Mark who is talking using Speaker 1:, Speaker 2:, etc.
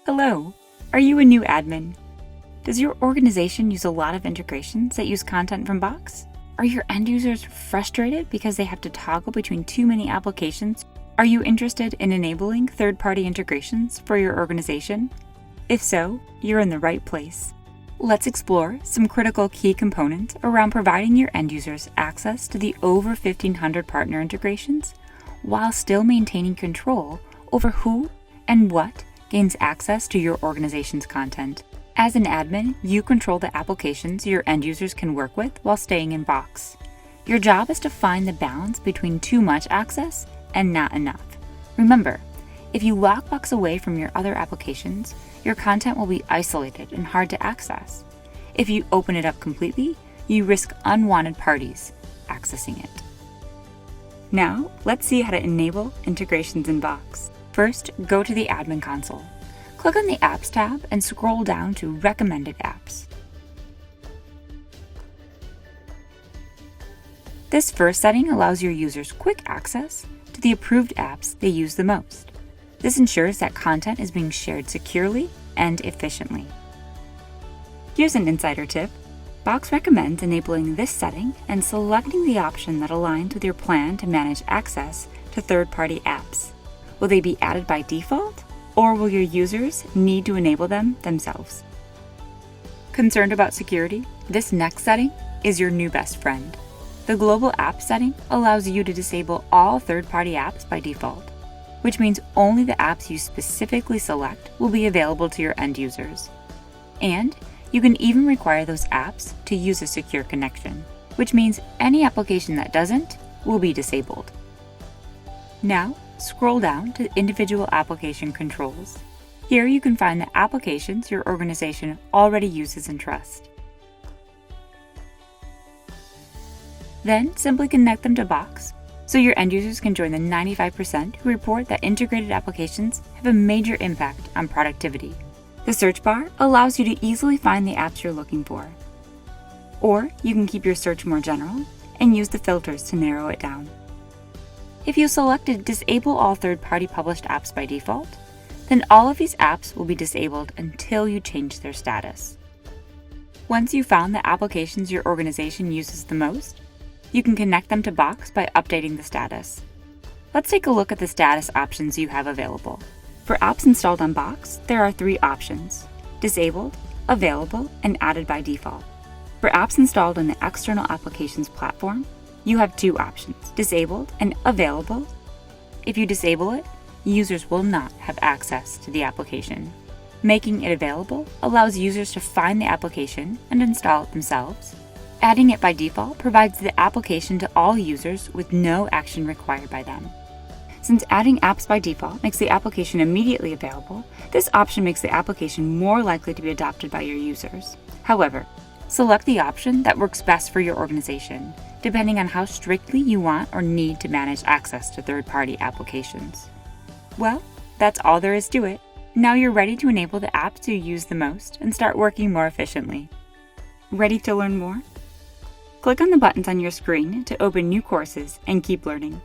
Speaker 1: Hello, are you a new admin? Does your organization use a lot of integrations that use content from Box? Are your end users frustrated because they have to toggle between too many applications? Are you interested in enabling third-party integrations for your organization? If so, you're in the right place. Let's explore some critical key components around providing your end users access to the over 1,500 partner integrations while still maintaining control over who and what gains access to your organization's content. As an admin, you control the applications your end users can work with while staying in Box. Your job is to find the balance between too much access and not enough. Remember, if you lock Box away from your other applications, your content will be isolated and hard to access. If you open it up completely, you risk unwanted parties accessing it. Now, let's see how to enable integrations in Box. First, go to the Admin Console. Click on the Apps tab and scroll down to Recommended Apps. This first setting allows your users quick access to the approved apps they use the most. This ensures that content is being shared securely and efficiently. Here's an insider tip. Box recommends enabling this setting and selecting the option that aligns with your plan to manage access to third-party apps. Will they be added by default, or will your users need to enable them themselves? Concerned about security? This next setting is your new best friend. The Global App setting allows you to disable all third-party apps by default, which means only the apps you specifically select will be available to your end users. And you can even require those apps to use a secure connection, which means any application that doesn't will be disabled. Now, scroll down to individual application controls. Here you can find the applications your organization already uses and trusts. Then simply connect them to Box, so your end users can join the 95% who report that integrated applications have a major impact on productivity. The search bar allows you to easily find the apps you're looking for. Or you can keep your search more general and use the filters to narrow it down. If you selected Disable all third-party published apps by default, then all of these apps will be disabled until you change their status. Once you've found the applications your organization uses the most, you can connect them to Box by updating the status. Let's take a look at the status options you have available. For apps installed on Box, there are 3 options: Disabled, Available, and Added by default. For apps installed in the External Applications platform, you have 2 options: Disabled and Available. If you disable it, users will not have access to the application. Making it available allows users to find the application and install it themselves. Adding it by default provides the application to all users with no action required by them. Since adding apps by default makes the application immediately available, this option makes the application more likely to be adopted by your users. However, select the option that works best for your organization, depending on how strictly you want or need to manage access to third-party applications. Well, that's all there is to it. Now you're ready to enable the apps you use the most and start working more efficiently. Ready to learn more? Click on the buttons on your screen to open new courses and keep learning.